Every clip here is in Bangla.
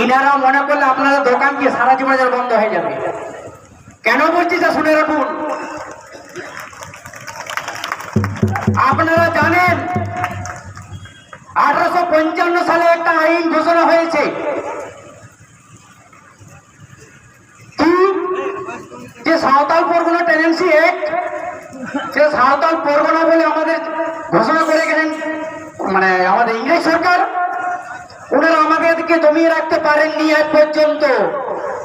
ইনারা মনে করলে আপনাদের দোকান কি সারা জীবনের বন্ধ হয়ে যাবে। কেন বলছি তা শুনে রাখুন। আপনারা জানেন 1855 সালে একটা আইন ঘোষণা হয়েছে, কি যে সাঁওতাল পরগনা টেনেন্সি অ্যাক্ট। সে সাঁওতাল পরগনা বলে আমাদের ঘোষণা করে গেলেন মানে আমাদের ইংরেজ সরকার। ওনারা আমাদেরকে জমিয়ে রাখতে পারেননি আজ পর্যন্ত।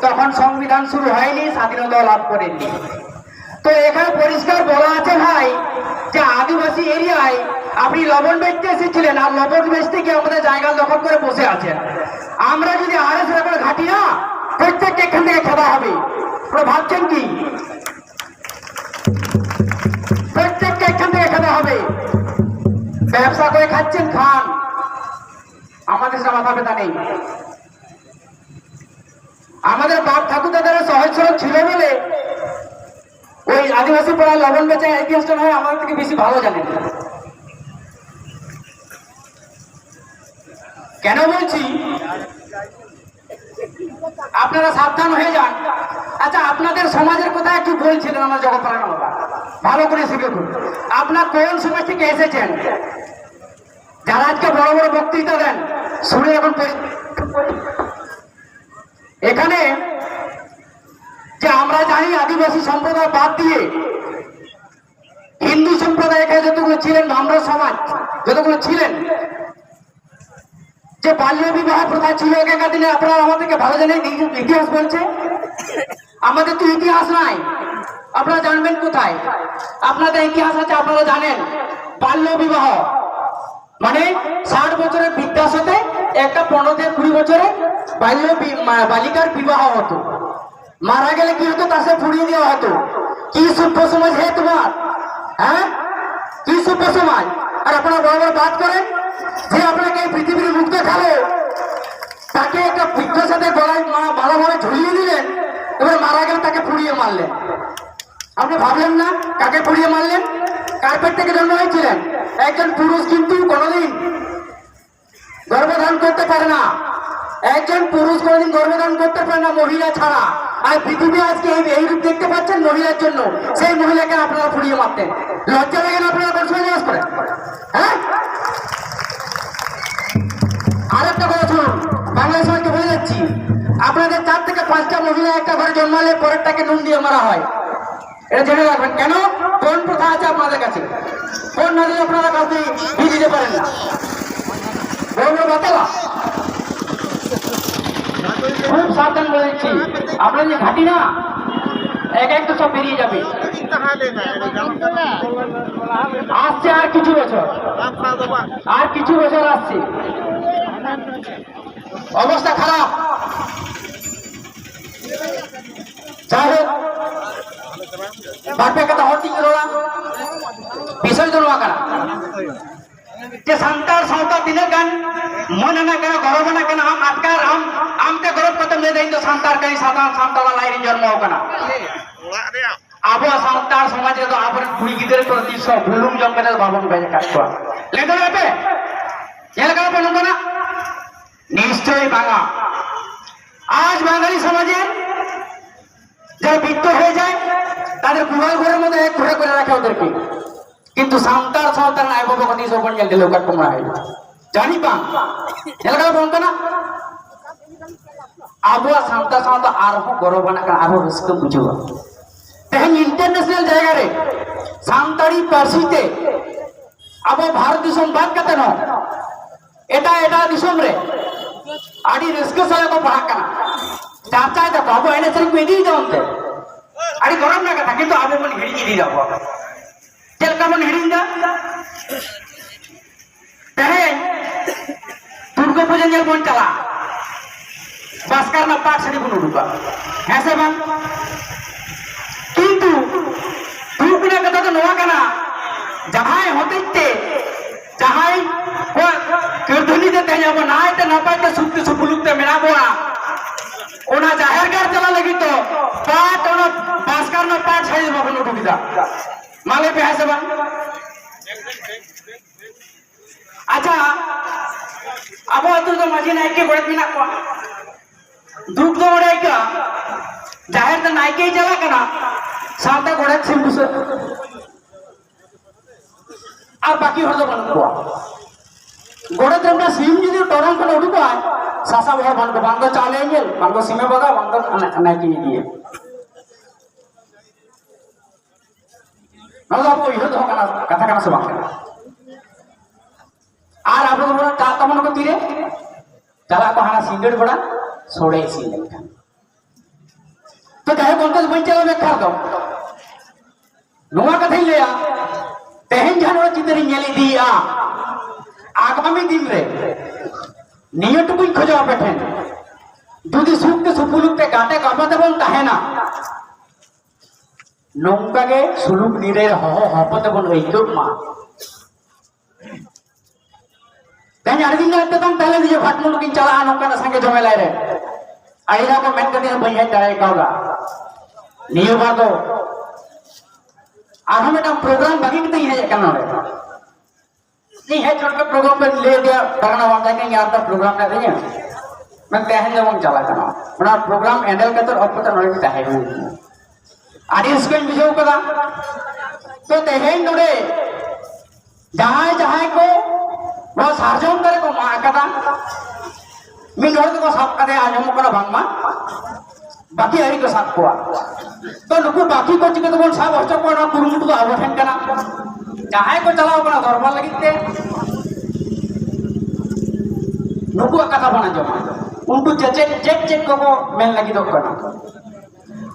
তখন সংবিধান শুরু হয়নি, স্বাধীনতা লাভ করেননি। তো এখানে পরিষ্কার বলা আছে ভাই যে আদিবাসী এরিয়ায় আপনি লবণ বেচতে এসেছিলেন, আর লবণ বেচতে গিয়ে আমাদের জায়গা দখল করে বসে আছেন। আমরা যদি আরএস রেকর্ড ঘাটি না, প্রত্যেককে এখান থেকে খেলা হবে। ভাবছেন কি প্রত্যেককে এখান থেকে খেলা হবে? ব্যবসা করে খাচ্ছেন, খান, আমাদের সে মাথা ব্যথা নেই। আমাদের বাপ ঠাকুর দাদারা সহজ সরল ছিল বলে ওই আদিবাসী পাড়ার লবণ বেচে ইতিহাসটা নয় আমাদের থেকে বেশি ভালো জানেন। কেন বলছি আপনারা সাবধান হয়ে যান। আচ্ছা, আপনাদের সমাজের কথা একটু বলছিলেন আমার জগৎপাড়া বাবা, ভালো করে শিখে আপনার কোন সমাজ থেকে এসেছেন? যারা আজকে বড় বড় বক্তৃতা দেন শুনে এখন এখানে যে আমরা জানি আদিবাসী সম্প্রদায় বাদ দিয়ে হিন্দু সম্প্রদায় এখানে যতগুলো ছিলেন, ব্রাহ্মণ সমাজ যতগুলো ছিলেন, যে বাল্য বিবাহ প্রথা ছিল এখানকার দিনে, আপনারা আমাদেরকে ভালো জানেন। ইতিহাস বলছে আমাদের তো ইতিহাস নাই, আপনারা জানবেন কোথায়? আপনাদের ইতিহাস আছে, আপনারা জানেন বাল্য বিবাহ মানে 60 বছরের বৃদ্ধার সাথে একটা 15 থেকে 20 বছরের বালিকার বিবাহ হতো। মারা গেলে কি হতো? তার সাথে পুড়িয়ে দেওয়া হতো। কি সভ্য সমাজ হে তোমার? হ্যাঁ, কি সভ্য সমাজ? আর আপনারা বড় বড় বাদ করেন যে আপনাকে এই পৃথিবীর মুখ দেখালো, তাকে একটা বৃদ্ধের সাথে গলায় ভালোভাবে ঝুলিয়ে দিলেন, এবার মারা গেলে তাকে পুড়িয়ে মারলেন। আপনি ভাবলেন না কাকে পুড়িয়ে মারলেন? কার্পেট থেকে জন্ম হয়েছিলেন। একজন পুরুষ কিন্তু কোনোদিন গর্ভধারণ করতে পারে না, একজন পুরুষ কোনোদিন গর্ভধারণ করতে পারে না মহিলা ছাড়া। আর পৃথিবী আজকে এই রূপ দেখতে পাচ্ছেন মহিলার জন্য, সেই মহিলাকে আপনারা পুড়িয়ে মারতেন। লজ্জা লাগে না আপনারা কনসিডার করেন? হ্যাঁ, আরেকটা কথা শুনুন, বাংলাদেশ সমাজকে বলে যাচ্ছি, আপনাদের 4 থেকে 5টা মহিলা একটা ঘরে জন্মালে পরেরটাকে নুন দিয়ে মারা হয়। এটা জেনে রাখবেন। কেন? কোন প্রথা আছে আপনাদের কাছে? কোন না দিলে আপনারা কাউকে দিয়ে দিতে পারেন না। বড় বড় বাতালা খুব সাবধান বলে দিচ্ছি, আপনারা যে ঘাটি না এক এক তো সব বেরিয়ে যাবে। আসছে আর কিছু বছর, আর কিছু বছর আসছে, অবস্থা খারাপ। যাই হোক, বাপে কথা হটি রোড়া বিষয় ধরো আকার যে সান্তার সাঁওতাল দিনের গান মনে না কেন গরব না কেন আম আটকার আম আমতে গরব কত মেয়ে দেন তো সান্তার কাই সাধারণ সান্তালা লাইরি জন্ম কেনা আবো সান্তার সমাজে তো আবার কুড়ি গিদের করে 300 ভুলুম জঙ্গলের বাবন বেজে কাজ করা লেখা যাবে এলাকা বলুন না নিশ্চয়ই বাঙা। আজ বাঙালি সমাজের যারা বৃত্ত হয়ে যায় তাদের গুহাল ঘরের মধ্যে এক ঘরে করে রাখে ওদেরকে, কিন্তু সাঁওতাল নাই বাবা কত সবন গেল লোকার তোমরা হয় জানি পান এলাকা বলতো না আবহাওয়া সাঁওতাল আরো গরব না আরো রিস্ক বুঝব। তেহেন ইন্টারন্যাশনাল জায়গায় সাঁওতালি পার্সিতে আবো ভারত দিশম বাদ কাতে ন এটা এটা দিশম রে আদি রিস্ক সালে তো পড়া কানা চাচা দেখো আবো এনে সরি কই দিই দাও আরে গরম না কথা কিন্তু আবো মন হিড়ি দি দাও चल का मन हिड़िंदा तहे दुर्गा पूजा जल मन चला बास्कर ना पाठ से बुनु दुका ऐसे बात किंतु दुर्गा कथा तो नवा कना जहां होते ते जहां को कीर्तनी देते हैं वो ना आते ना पाते सुप्ति सुपुलुक्ते मेरा बोला ओना जाहिर कर चला लगी तो पाठ ओना बास्कर ना पाठ से बुनु दुकिदा माले पे है सब। अच्छा अब तो मजीना एक के बड़े बिना को दुख दो का जाहिर तो नायके ही चला करना साथ गोड़े सिम बुसे और बाकी हर तो बन को गोड़े तो अपना सिम जी टोरम को उड़ को है सासा बहुत बन को चालेंगे बन को सिमे बगा बन को नायके ही दिए ना तो आपको यह तो करना कथा करना सब करना और आप लोग बोला ता तमन को तीरे चला को हाना सिंगड़ बड़ा सोड़े सिंगड़ का तो चाहे कौन बन चला मैं खा दो नुआ कथा ही लिया तेहन जानवर चितरी नेली दिया आगामी दिन रे नियटुकुई खोजा बैठेन जुदी सुख के सुपुलुक पे गाटे कापाते बोल ताहे ना नौका के सुलुक निरे हो हपते बोल इदुक मा तेहन आर दिन ने तम पहले दिए भाटमुल किन चला नौका ना संगे जमेला रे आइरा को मेन कदी भैया डाय कावला नियो बा तो आज हम एक प्रोग्राम बाकी नहीं है क्या ना नहीं है छोटे प्रोग्राम पे ले दिया करना वाला है यार का प्रोग्राम ना देंगे मैं कहने जब चला करना बड़ा प्रोग्राम हैंडल करते और पता नहीं क्या है ऑडियंस को विजय करा तो तेहन नोड़े जहाँ को वो सार्जन करे को माँ कदा मैं नोड़ को साफ करे आज हम को ना भांगमा बाकी हरी को साफ हुआ तो नुकु बाकी को चिकन बोल साफ होता को ना कुरुमुट को आवठन करना जहाँ को चलाओ अपना धर्म लगिते नुकु कथा बना जमा उनको चेक को मेन लगी तो करना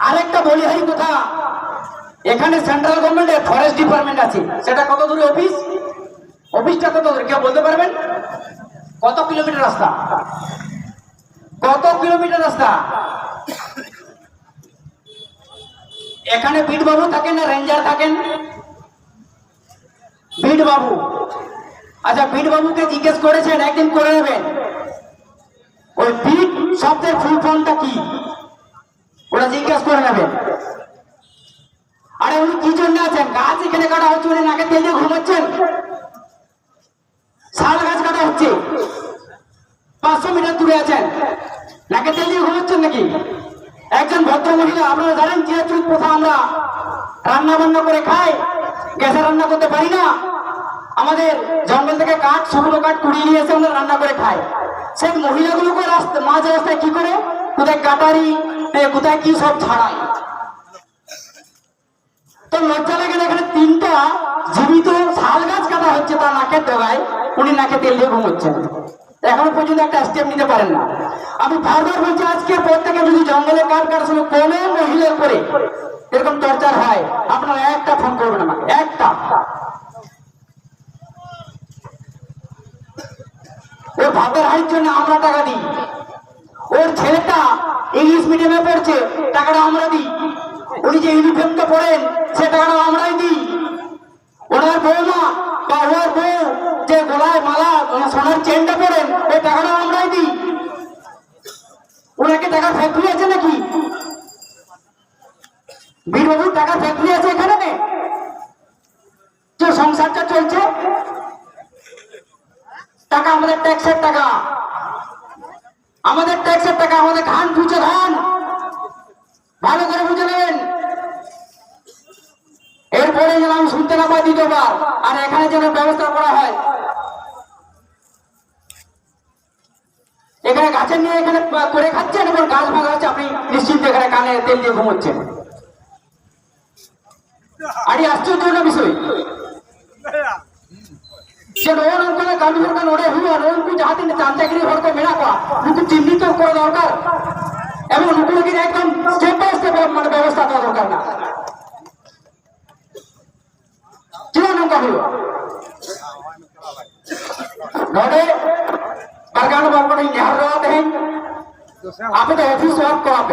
আরেকটা বলি হাই কথা এখানে সেন্ট্রাল গভর্নমেন্টের ফরেস্ট ডিপার্টমেন্ট আছে সেটা কত দূরে অফিসটা কত দূরে কেউ বলতে পারবেন কত কিলোমিটার রাস্তা এখানে বিট বাবু থাকেন না রেঞ্জার থাকেন বিট বাবু আচ্ছা বিট বাবুকে জিজ্ঞেস করেছেন একদিন করে নেবেন ওই বিট শব্দের ফুল ফর্মটা কি ওরা জিজ্ঞেস করে নেবেন আরে উনি কি জন্য আছেন গাছ এখানে কাটা হচ্ছে উনি নাকে তেল দিয়ে ঘুমাচ্ছেন শাল গাছ কাটা হচ্ছে 500 মিটার দূরে আছেন নাকে তেল দিয়ে ঘুমাচ্ছেন নাকি একজন ভদ্র মহিলা আপনারা জানেন চিরাচরিত প্রথা আমরা রান্না বান্না করে খাই গ্যাসে রান্না করতে পারি না আমাদের জঙ্গল থেকে কাঠ শুকনো কাঠ কুড়িয়ে নিয়ে এসে আমরা রান্না করে খাই সেই মহিলাগুলোকে মাঝ রাস্তায় কি করে কোথায় কাটারি কোথায় কি সব ছাড়াই তো লজ্জা লাগে এখানে 3টা জীবিত শাল গাছ কাটা হচ্ছে তার নাকের ডগায় উনি নাকে তেল দিয়ে ঘুমোচ্ছেন এখনো পর্যন্ত একটা স্টেপ নিতে পারেন না আমি বারবার বলছি আজকে প্রত্যেকে যদি জঙ্গলে কাঠ কাটার সময় কোনো মহিলার করে এরকম টর্চার হয় আপনারা একটা ফোন করবেন আমাকে একটা ওর ভাতের হাড়ির জন্য আমরা টাকা দিই ওর ছেলেটা ইংলিশ মিডিয়ামে পড়ছে টাকাটা আমরা দিই উনি যে ইউনিফর্মটা পরেন সে টাকাটা আমরাই দিই ওনার বৌমা বা ওর বউ যে গলায় মালা সোনার চেনটা পরেন ওই টাকাটা আমরাই দিই ওনাকে টাকা ফ্যাক্টরি আছে নাকি বীরবাবুর টাকা ফ্যাক্টরি আছে এখানে যে সংসারটা চলছে টাকা আমাদের ট্যাক্সের টাকা আমাদের ধান পুজো ধান ভালো করে বুঝে নেবেন এরপরে যেন আমি শুনতে না পাই দ্বিতীয়বার আর এখানে যেন ব্যবস্থা করা হয় এখানে গাছের নিয়ে এখানে করে খাচ্ছেন এবং গাছ ভাঙা হচ্ছে আপনি নিশ্চিন্ত এখানে কানে তেল দিয়ে ঘুমোচ্ছেন আর আশ্চর্য বিষয় যে নন অঙ্কনে গান্ধী সরকার ওড়ে হুয়া ননকু যাহাতে চাঁচাগিরি হরকে মেলা করা নুকু চিহ্নিত করা দরকার এবং নুকুলকে একদম স্টেপ বাই স্টেপ মানে ব্যবস্থা করা দরকার না জীবন অঙ্কা হলো नोडे बरगान बाबा नेहर रहते हैं आप तो ऑफिस वर्क को आप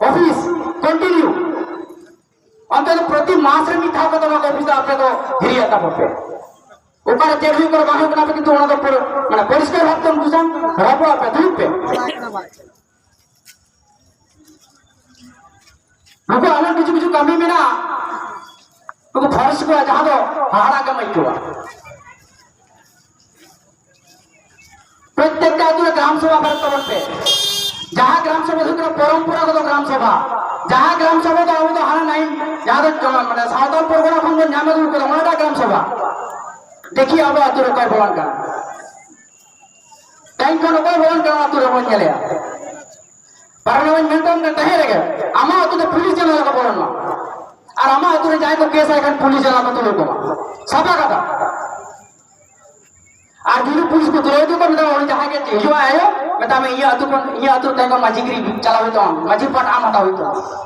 ऑफिस कंटिन्यू अंत प्रति मास रे मिठा को तो ऑफिस आपने तो हिरी आता पड़े ওখানে চেকিং করে বাহির করে কিন্তু ওনাদের পুরো মানে পরিষ্কার ভাবতেন বুঝান রাপো আপে ধুপে नुको अलग কিছু कमी में ना नुको फर्श को जहाँ तो हाड़ा कमाई हुआ प्रत्येक का ग्राम सभा पर जहाँ ग्राम सभा हुई परम्परागत ग्राम सभा जहाँ ग्राम सभा तो अब तो हाना नहीं जहाँ मैं सावताल परगना खन नाम ग्राम सभा देखिए अब आतु रकाय बोलान का टाइम खन रकाय बोलान का आतु रबन चलेया पार्लियामेंट मेंटन का तहे रगे आमा आतु तो पुलिस जन लगा बोलन ना और आमा आतु रे जाय को केस आय खन पुलिस जन को लोग सभा का और जुलू पुलिस को तुले तो कम दाव जहाँ के जो आयो बता मैं ये आतु तय को माझी गिरी चला हुई तो माझी पट आम हटा हुई तो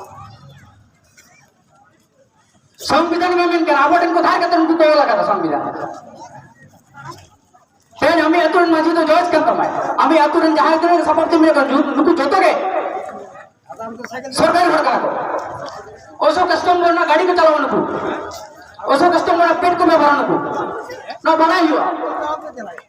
संविधान में मैं क्या आबोटन को थार करते उनको तो लगा था संविधान फिर हमें आतु माझी तो जज करता मैं हमें आतु जहाँ के सपोर्ट में कर नुकु जोतो के सरकारी भड़का को ओसो कस्टमर ना गाड़ी को चलावा नुकु ओसो कस्टमर पेट को में भरा नुकु ना बनाई हुआ